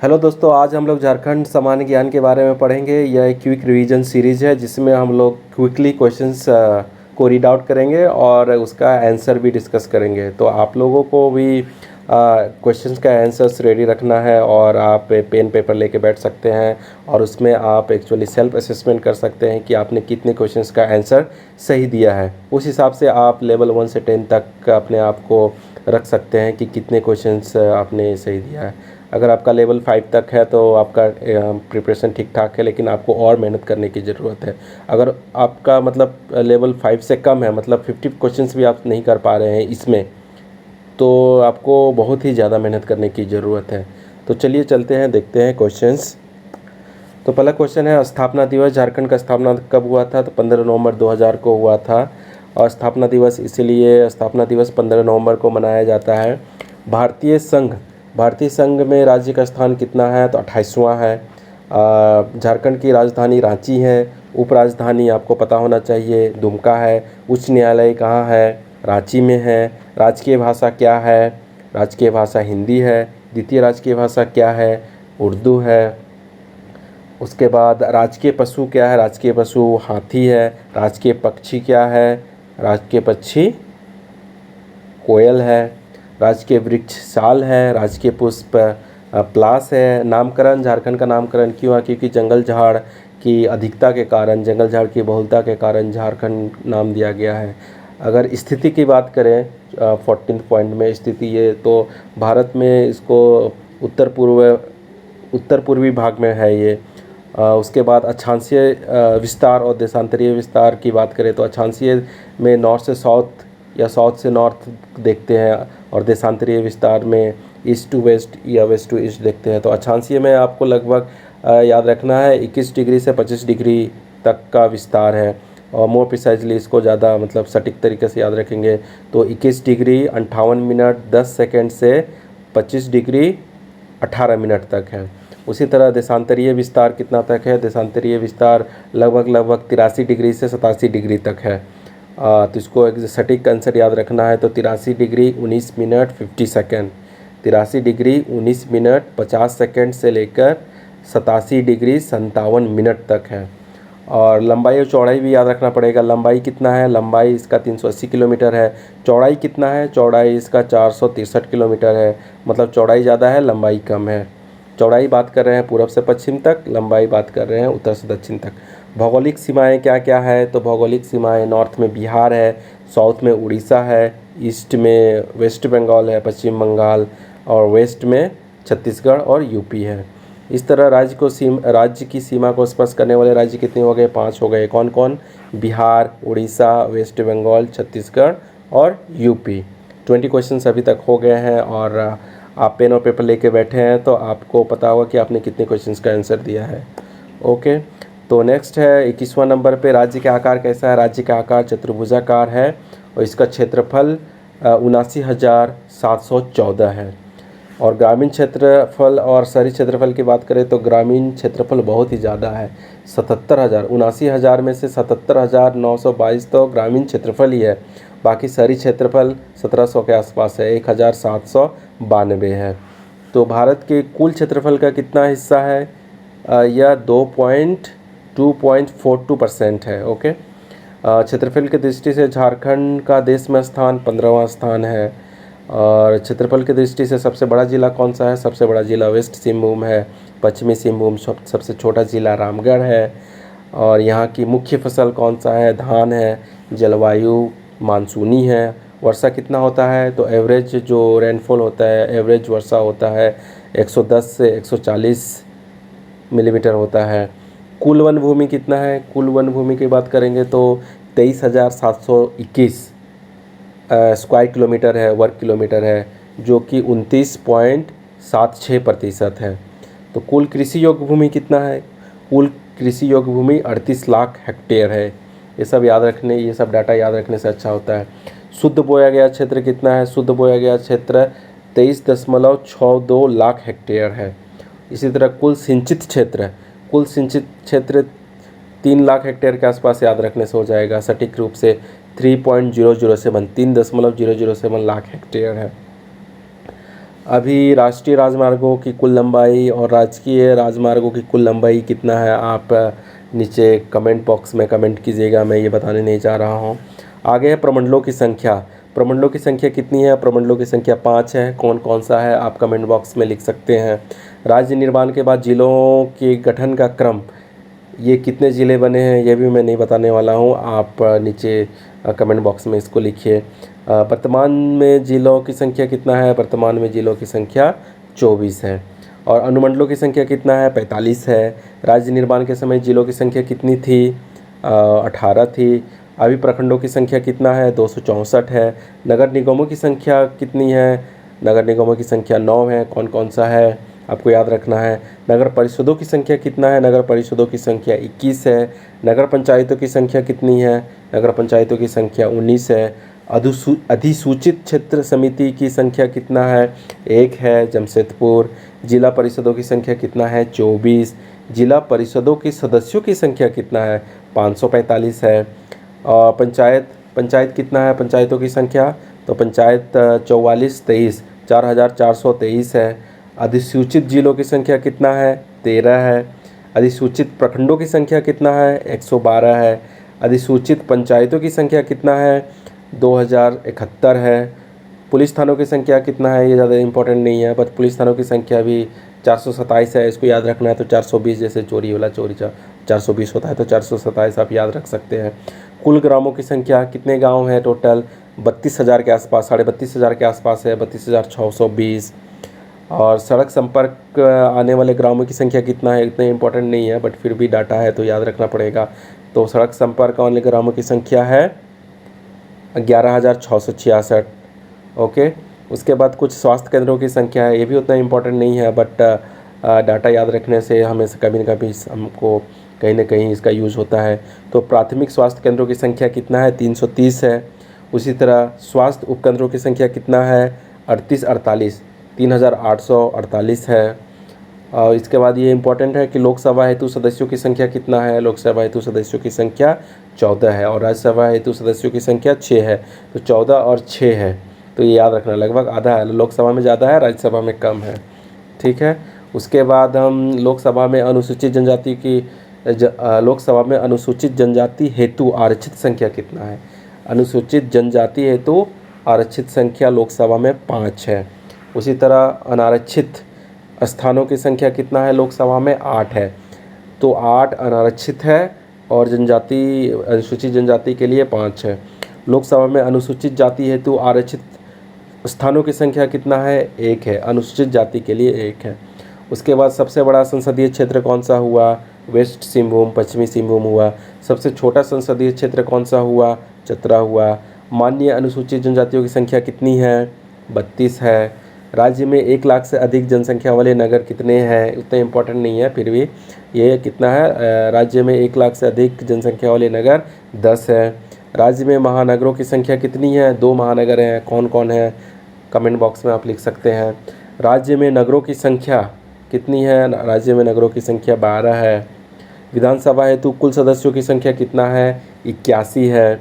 Hello दोस्तों, आज हम लोग झारखंड सामान्य ज्ञान के बारे में पढ़ेंगे। यह एक क्विक रिवीजन सीरीज है जिसमें हम लोग क्विकली क्वेश्चंस को रीड आउट करेंगे और उसका आंसर भी डिस्कस करेंगे। तो आप लोगों को भी क्वेश्चंस का आंसर्स रेडी रखना है और आप पेन पेपर लेके बैठ सकते हैं और उसमें आप एक्चुअली सेल्फ असेसमेंट कर सकते हैं कि आपने कितने क्वेश्चंस का आंसर सही दिया है। उस हिसाब से आप लेवल 1 से 10 तक अपने आप को रख सकते हैं कि कितने क्वेश्चंस आपने सही दिया है। अगर आपका लेवल 5 तक है तो आपका प्रिपरेशन ठीक ठाक है, लेकिन आपको और मेहनत करने की ज़रूरत है। अगर आपका मतलब लेवल 5 से कम है, मतलब 50 क्वेश्चंस भी आप नहीं कर पा रहे हैं इसमें, तो आपको बहुत ही ज़्यादा मेहनत करने की ज़रूरत है। तो चलिए चलते हैं, देखते हैं क्वेश्चंस। तो पहला क्वेश्चन है, स्थापना दिवस झारखंड का स्थापना कब हुआ था? तो 15 नवंबर 2000 को हुआ था। और स्थापना दिवस इसीलिए स्थापना दिवस 15 नवंबर को मनाया जाता है। भारतीय संघ में राज्य का स्थान कितना है? तो 28वां है। झारखंड की राजधानी रांची है। उपराजधानी आपको पता होना चाहिए, दुमका है। उच्च न्यायालय कहाँ है? रांची में है। राजकीय भाषा क्या है? राजकीय भाषा हिंदी है। द्वितीय राजकीय भाषा क्या है? उर्दू है। उसके बाद राजकीय पशु क्या है? राजकीय पशु हाथी है। राजकीय पक्षी क्या है? राजकीय पक्षी कोयल है। राजकीय वृक्ष साल है। राजकीय पुष्प पलाश है। नामकरण, झारखंड का नामकरण क्यों हुआ? क्योंकि जंगल झाड़ की अधिकता के कारण, जंगल झाड़ की बहुलता के कारण झारखंड नाम दिया गया है। अगर स्थिति की बात करें 14 पॉइंट में स्थिति, ये तो भारत में इसको उत्तर पूर्वी भाग में है ये। उसके बाद अक्षांशीय विस्तार और देशांतरीय विस्तार की बात करें तो अक्षांशीय में नॉर्थ से साउथ या साउथ से नॉर्थ देखते हैं और देशांतरीय विस्तार में ईस्ट टू वेस्ट या वेस्ट टू ईस्ट देखते हैं। तो अक्षांशीय में आपको लगभग याद रखना है 21 डिग्री से 25 डिग्री तक का विस्तार है। और मोर प्रिसाइजली इसको ज़्यादा मतलब सटीक तरीके से याद रखेंगे तो 21 डिग्री 58 मिनट 10 सेकेंड से 25 डिग्री 18 मिनट तक है। उसी तरह देशांतरीय विस्तार कितना तक है? देशांतरीय विस्तार लगभग 83 डिग्री से 87 डिग्री तक है। तो इसको एक सटीक आंसर याद रखना है तो 83 degree 19 minute 50 second, 83 degree 19 minute 50 second से लेकर 87 डिग्री 57 मिनट तक है। और लंबाई और चौड़ाई भी याद रखना पड़ेगा। लंबाई कितना है? लंबाई इसका 380 किलोमीटर है। चौड़ाई कितना है? चौड़ाई इसका 463 किलोमीटर है। मतलब चौड़ाई ज़्यादा है, लंबाई कम है। चौड़ाई बात कर रहे हैं पूर्व से पश्चिम तक, लंबाई बात कर रहे हैं उत्तर से दक्षिण तक। भौगोलिक सीमाएं क्या क्या है? तो भौगोलिक सीमाएं नॉर्थ में बिहार है, साउथ में उड़ीसा है, ईस्ट में वेस्ट बंगाल है, पश्चिम बंगाल, और वेस्ट में छत्तीसगढ़ और यूपी है। इस तरह राज्य की सीमा को स्पर्श करने वाले राज्य कितने हो गए? 5 हो गए। कौन कौन? बिहार, उड़ीसा, वेस्ट बंगाल, छत्तीसगढ़ और यूपी। 20 क्वेश्चन अभी तक हो गए हैं और आप पेन और पेपर लेके बैठे हैं तो आपको पता होगा कि आपने कितने क्वेश्चंस का आंसर दिया है। ओके, तो नेक्स्ट है 21वां नंबर पे, राज्य का आकार कैसा है? राज्य का आकार चतुर्भुजाकार है और इसका क्षेत्रफल 79,714 है। और ग्रामीण क्षेत्रफल और शहरी क्षेत्रफल की बात करें तो ग्रामीण क्षेत्रफल बहुत ही ज़्यादा है, 77,000। 79,000 में से 77,922 तो ग्रामीण क्षेत्रफल ही है। बाकी शहरी क्षेत्रफल 1700 के आसपास है, 1,792 है। तो भारत के कुल क्षेत्रफल का कितना हिस्सा है? यह 2.42% है। ओके, क्षेत्रफल की दृष्टि से झारखंड का देश में स्थान 15वां स्थान है। और क्षेत्रफल की दृष्टि से सबसे बड़ा ज़िला कौन सा है? सबसे बड़ा ज़िला वेस्ट सिंहभूम है। पश्चिमी सिंहभूम सबसे छोटा ज़िला रामगढ़ है। और यहाँ की मुख्य फसल कौन सा है? धान है। जलवायु मानसूनी है। वर्षा कितना होता है? तो एवरेज जो रेनफॉल होता है, एवरेज वर्षा होता है 110 से 140 मिलीमीटर होता है। कुल वन भूमि कितना है? कुल वन भूमि की बात करेंगे तो 23,721 स्क्वायर किलोमीटर है, वर्ग किलोमीटर है, जो कि 29.76% है। तो कुल कृषि योग्य भूमि कितना है? कुल कृषि योग्य भूमि 38 लाख हेक्टेयर है। ये सब डाटा याद रखने से अच्छा होता है। शुद्ध बोया गया क्षेत्र कितना है? शुद्ध बोया गया क्षेत्र 23.62 लाख हेक्टेयर है। इसी तरह कुल सिंचित क्षेत्र 3 लाख हेक्टेयर के आसपास याद रखने से हो जाएगा सटीक रूप से। 3.007 लाख हेक्टेयर है। अभी राष्ट्रीय राजमार्गों की कुल लंबाई और राजकीय राजमार्गों की कुल लंबाई कितना है, आप नीचे कमेंट बॉक्स में कमेंट कीजिएगा, मैं ये बताने नहीं चाह रहा हूँ। आगे है प्रमंडलों की संख्या। प्रमंडलों की संख्या कितनी है? प्रमंडलों की संख्या 5 है। कौन कौन सा है आप कमेंट बॉक्स में लिख सकते हैं। राज्य निर्माण के बाद जिलों के गठन का क्रम, ये कितने ज़िले बने हैं ये भी मैं नहीं बताने वाला हूँ, आप नीचे कमेंट बॉक्स में इसको लिखिए। वर्तमान में जिलों की संख्या कितना है? वर्तमान में जिलों की संख्या 24 है। और अनुमंडलों की संख्या कितना है? 45 है। राज्य निर्माण के समय जिलों की संख्या कितनी थी? 18 थी। अभी प्रखंडों की संख्या कितना है? 264 है। नगर निगमों की संख्या कितनी है? नगर निगमों की संख्या 9 है। कौन कौन सा है आपको याद रखना है। नगर परिषदों की संख्या कितना है? नगर परिषदों की संख्या 21 है। नगर पंचायतों की संख्या कितनी है? नगर पंचायतों की संख्या 19 है। अधिसूचित क्षेत्र समिति की संख्या कितना है? 1 है, जमशेदपुर। जिला परिषदों की संख्या कितना है? 24। जिला परिषदों के सदस्यों की संख्या कितना है? 545 है। पंचायत पंचायत कितना है पंचायतों की संख्या? तो पंचायत 4423 है। अधिसूचित जिलों की संख्या कितना है? 13 है। अधिसूचित प्रखंडों की संख्या कितना है? 112 है। अधिसूचित पंचायतों की संख्या कितना है? 2071 है। पुलिस थानों की संख्या कितना है? ये ज़्यादा इंपॉर्टेंट नहीं है, बट पुलिस थानों की संख्या भी 427 है, इसको याद रखना है। तो 420 जैसे चोरी वाला चोरी 420 होता है, तो 427 आप याद रख सकते हैं। कुल ग्रामों की संख्या, कितने गांव हैं टोटल? 32,000 के आसपास, 32,500 के आसपास है, 32,620। और सड़क संपर्क आने वाले ग्रामों की संख्या कितना है? इतने इंपॉर्टेंट नहीं है, बट फिर भी डाटा है तो याद रखना पड़ेगा। तो सड़क संपर्क आने ग्रामों की संख्या है 11,666। ओके, उसके बाद कुछ स्वास्थ्य केंद्रों की संख्या है, ये भी उतना इंपॉर्टेंट नहीं है, बट डाटा याद रखने से हमें कभी न कभी हमको कहीं ना कहीं इसका यूज़ होता है। तो प्राथमिक स्वास्थ्य केंद्रों की संख्या कितना है? 330 है। उसी तरह स्वास्थ्य उपकेंद्रों की संख्या कितना है? 3848 है। और इसके बाद ये इंपॉर्टेंट है कि लोकसभा हेतु सदस्यों की संख्या कितना है? लोकसभा हेतु सदस्यों की संख्या 14 है। और राज्यसभा हेतु सदस्यों की संख्या 6 है। तो 14 और 6 है, तो ये याद रखना, लगभग आधा है। लोकसभा में ज़्यादा है, राज्यसभा में कम है। ठीक है। उसके बाद हम लोकसभा में अनुसूचित जनजाति हेतु आरक्षित संख्या कितना है? अनुसूचित जनजाति हेतु आरक्षित संख्या लोकसभा में 5 है। उसी तरह अनारक्षित स्थानों की संख्या कितना है? लोकसभा में 8 है। तो 8 अनारक्षित है और अनुसूचित जनजाति के लिए 5 है। लोकसभा में अनुसूचित जाति हेतु आरक्षित स्थानों की संख्या कितना है? 1 है। अनुसूचित जाति के लिए 1 है। उसके बाद सबसे बड़ा संसदीय क्षेत्र कौन सा हुआ? वेस्ट सिंहभूम, पश्चिमी सिंहभूम हुआ। सबसे छोटा संसदीय क्षेत्र कौन सा हुआ? चतरा हुआ। माननीय अनुसूचित जनजातियों की संख्या कितनी है? 32 है। राज्य में 1 लाख से अधिक जनसंख्या वाले नगर कितने हैं? उतने इंपॉर्टेंट नहीं है, फिर भी ये कितना है? राज्य में 1 लाख से अधिक जनसंख्या वाले नगर 10 है। राज्य में महानगरों की संख्या कितनी है? 2 महानगर हैं। कौन कौन है? कमेंट बॉक्स में आप लिख सकते हैं। राज्य में नगरों की संख्या कितनी है? राज्य में नगरों की संख्या 12 है। विधानसभा हेतु कुल सदस्यों की संख्या कितना है? 81 है।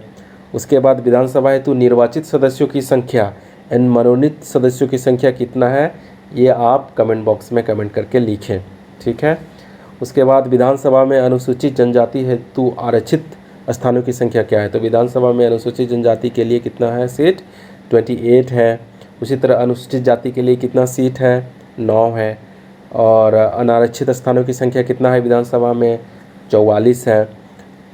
उसके बाद विधानसभा हेतु निर्वाचित सदस्यों की संख्या एंड मनोनीत सदस्यों की संख्या कितना है? ये आप कमेंट बॉक्स में कमेंट करके लिखें। ठीक है। उसके बाद विधानसभा में अनुसूचित जनजाति हेतु आरक्षित स्थानों की संख्या क्या है? तो विधानसभा में अनुसूचित जनजाति के लिए कितना है सीट? 28 है। उसी तरह अनुसूचित जाति के लिए कितना सीट है? 9 है। और अनारक्षित स्थानों की संख्या कितना है विधानसभा में? 44 है।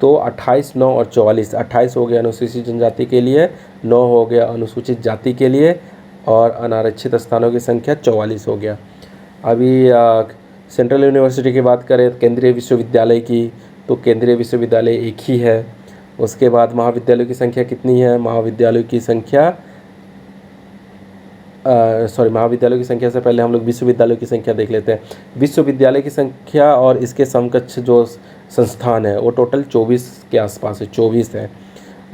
तो 28, 9 और 44, 28 हो गया अनुसूचित जनजाति के लिए, 9 हो गया अनुसूचित जाति के लिए, और अनारक्षित स्थानों की संख्या 44 हो गया। अभी सेंट्रल यूनिवर्सिटी की बात करें, केंद्रीय विश्वविद्यालय की, तो केंद्रीय विश्वविद्यालय एक ही है। उसके बाद महाविद्यालय की संख्या कितनी है? महाविद्यालय की संख्या महाविद्यालयों की संख्या से पहले हम लोग विश्वविद्यालयों की संख्या देख लेते हैं। विश्वविद्यालय की संख्या और इसके समकक्ष जो संस्थान है वो टोटल 24 के आसपास है, 24 है।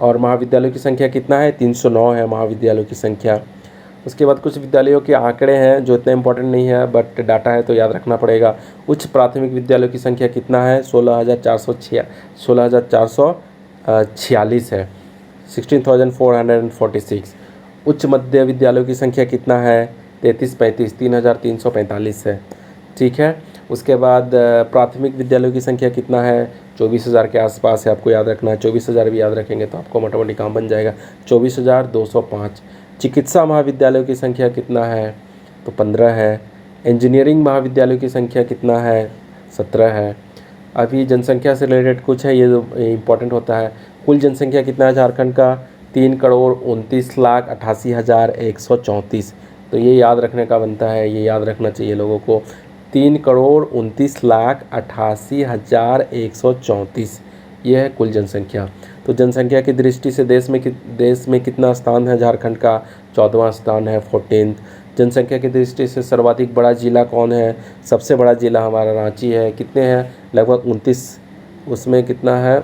और महाविद्यालयों की संख्या कितना है? 309 है महाविद्यालयों की संख्या। उसके बाद कुछ विद्यालयों के आंकड़े हैं जो इतने इंपॉर्टेंट नहीं है, बट डाटा है तो याद रखना पड़ेगा। उच्च प्राथमिक विद्यालयों की संख्या कितना है? 16,446 है, 16,446। उच्च मध्य विद्यालयों की संख्या कितना है? 3335 3345 है। ठीक है। उसके बाद प्राथमिक विद्यालयों की संख्या कितना है, 24,000 के आसपास है, आपको याद रखना है। 24,000 भी याद रखेंगे तो आपको मोटा-मोटी काम बन जाएगा। 24,205। चिकित्सा महाविद्यालयों की संख्या कितना है, तो 15 है। इंजीनियरिंग महाविद्यालयों की संख्या कितना है, 17 है। अभी जनसंख्या से रिलेटेड कुछ है, ये जो इम्पोर्टेंट होता है। कुल जनसंख्या कितना है झारखंड का, 3,29,88,134। तो ये याद रखने का बनता है, ये याद रखना चाहिए लोगों को। 3,29,88,134 ये है कुल जनसंख्या। तो जनसंख्या की दृष्टि से देश में कितना स्थान है झारखंड का, 14वां स्थान है, 14th। जनसंख्या की दृष्टि से सर्वाधिक बड़ा जिला कौन है, सबसे बड़ा जिला हमारा रांची है। कितने हैं, लगभग 29, उसमें कितना है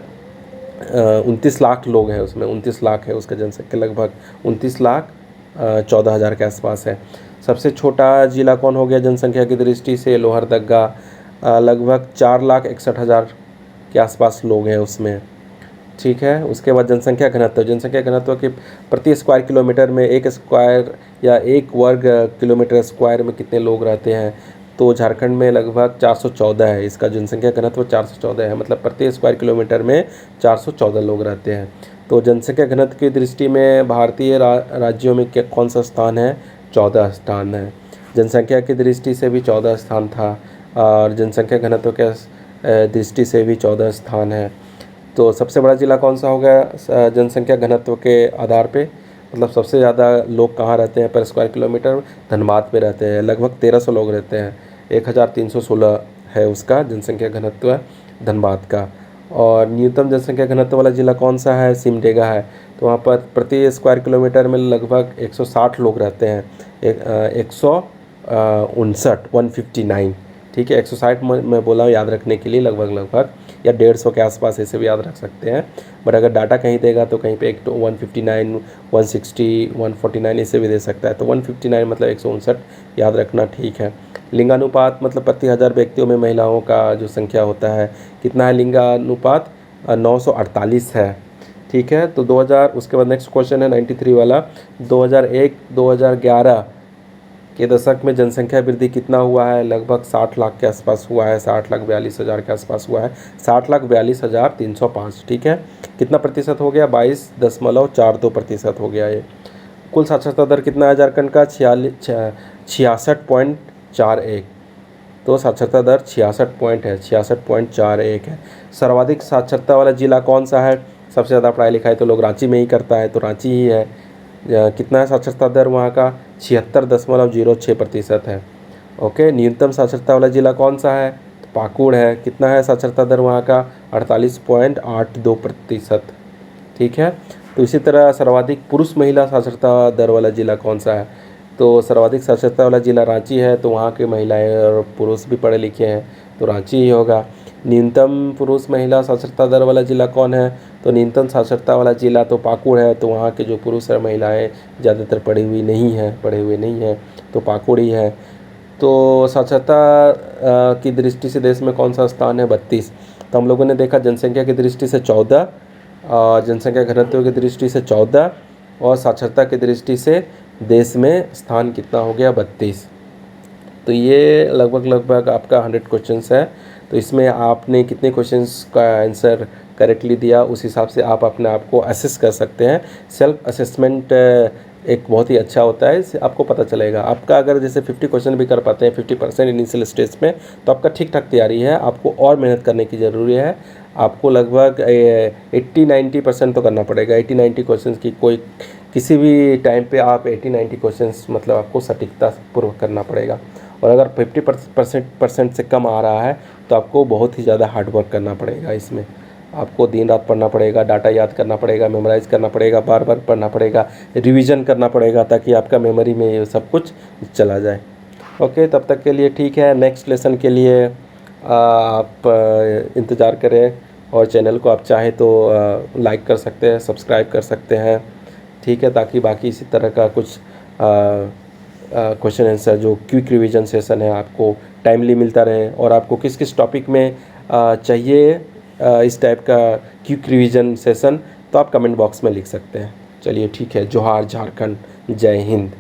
29 लाख लोग हैं, उसमें 29 लाख है उसका जनसंख्या, लगभग 29,14,000 के आसपास है। सबसे छोटा जिला कौन हो गया जनसंख्या की दृष्टि से, लोहरदगा, लगभग 4,61,000 के आसपास लोग हैं उसमें। ठीक है। उसके बाद जनसंख्या घनत्व के प्रति स्क्वायर किलोमीटर में, एक स्क्वायर या एक वर्ग किलोमीटर स्क्वायर में कितने लोग रहते हैं, तो झारखंड में लगभग 414 है। इसका जनसंख्या घनत्व 414 है, मतलब प्रति स्क्वायर किलोमीटर में 414 लोग रहते हैं। तो जनसंख्या घनत्व की दृष्टि में भारतीय राज्यों में कौन सा स्थान है, 14 स्थान है। जनसंख्या की दृष्टि से भी 14 स्थान था, और जनसंख्या घनत्व के दृष्टि से भी 14 स्थान है। तो सबसे बड़ा ज़िला कौन सा हो गया जनसंख्या घनत्व के आधार पे, मतलब सबसे ज़्यादा लोग कहाँ रहते हैं पर स्क्वायर किलोमीटर, धनबाद में रहते हैं, लगभग 1300 लोग रहते हैं। 1316 है उसका जनसंख्या घनत्व धनबाद का। और न्यूनतम जनसंख्या घनत्व वाला ज़िला कौन सा है, सिमडेगा है। तो वहाँ पर प्रति स्क्वायर किलोमीटर में लगभग 160 लोग रहते हैं, 159। ठीक है, 160 मैं बोला याद रखने के लिए, लगभग या 150 के आसपास ऐसे भी याद रख सकते हैं। बट अगर डाटा कहीं देगा तो कहीं पे 159, 160, 149 ऐसे भी दे सकता है। तो 159 मतलब 159 याद रखना, ठीक है। लिंगानुपात मतलब प्रति 1000 व्यक्तियों में महिलाओं का जो संख्या होता है कितना है, लिंगानुपात 948 है। ठीक है। तो 2000, उसके बाद नेक्स्ट क्वेश्चन है 93 वाला, 2001-2011 के दशक में जनसंख्या वृद्धि कितना हुआ है, लगभग 60 लाख के आसपास हुआ है, 60,42,000 के आसपास हुआ है, 60,42,305। ठीक है। कितना प्रतिशत हो गया, 22.42% हो गया ये। कुल साक्षरता दर कितना है झारखंड का, 66.41। तो साक्षरता दर 66.41 है। सर्वाधिक साक्षरता वाला जिला कौन सा है, सबसे ज़्यादा पढ़ाई लिखाई तो लोग रांची में ही करता है, तो रांची ही है। कितना है साक्षरता दर वहाँ का, 76.06% है। ओके। न्यूनतम साक्षरता वाला जिला कौन सा है, तो पाकुड़ है। कितना है साक्षरता दर वहाँ का, 48.82%। ठीक है। तो इसी तरह सर्वाधिक पुरुष महिला साक्षरता दर वाला जिला कौन सा है, तो सर्वाधिक साक्षरता वाला जिला रांची है। तो वहाँ के महिलाएं और पुरुष भी पढ़े लिखे हैं, तो रांची ही होगा। न्यूनतम पुरुष महिला साक्षरता दर वाला जिला कौन है, तो न्यूनतम साक्षरता वाला जिला तो पाकुड़ है। तो वहाँ के जो पुरुष और महिलाएं ज़्यादातर पढ़े हुए नहीं हैं, तो पाकुड़ ही है। तो साक्षरता की दृष्टि से देश में कौन सा स्थान है, 32। तो हम लोगों ने देखा जनसंख्या की दृष्टि से 14, जनसंख्या घनत्व की दृष्टि से 14, और साक्षरता की दृष्टि से देश में स्थान कितना हो गया, 32। तो ये लगभग आपका 100 क्वेश्चंस है। तो इसमें आपने कितने क्वेश्चंस का आंसर करेक्टली दिया, उस हिसाब से आप अपने आप को असेस कर सकते हैं। सेल्फ असेसमेंट एक बहुत ही अच्छा होता है, इससे आपको पता चलेगा। आपका अगर जैसे 50 क्वेश्चन भी कर पाते हैं 50% इनिशियल स्टेज में, तो आपका ठीक ठाक तैयारी है। आपको और मेहनत करने की ज़रूरी है। आपको लगभग 80-90% तो करना पड़ेगा। 80-90 क्वेश्चन की किसी भी टाइम पे आप 80-90 क्वेश्चंस मतलब आपको सटीकता पूर्वक करना पड़ेगा। और अगर 50% से कम आ रहा है तो आपको बहुत ही ज़्यादा हार्ड वर्क करना पड़ेगा। इसमें आपको दिन रात पढ़ना पड़ेगा, डाटा याद करना पड़ेगा, मेमोराइज़ करना पड़ेगा, बार बार पढ़ना पड़ेगा, रिवीजन करना पड़ेगा, ताकि आपका मेमोरी में ये सब कुछ चला जाए। ओके, तब तक के लिए ठीक है। नेक्स्ट लेसन के लिए आप इंतज़ार करें, और चैनल को आप चाहे तो लाइक कर सकते हैं, सब्सक्राइब कर सकते हैं। ठीक है, ताकि बाकी इसी तरह का कुछ क्वेश्चन आंसर जो क्विक रिवीजन सेशन है आपको टाइमली मिलता रहे। और आपको किस किस टॉपिक में चाहिए इस टाइप का क्विक रिवीजन सेशन, तो आप कमेंट बॉक्स में लिख सकते हैं। चलिए ठीक है। जोहार झारखंड, जय हिंद।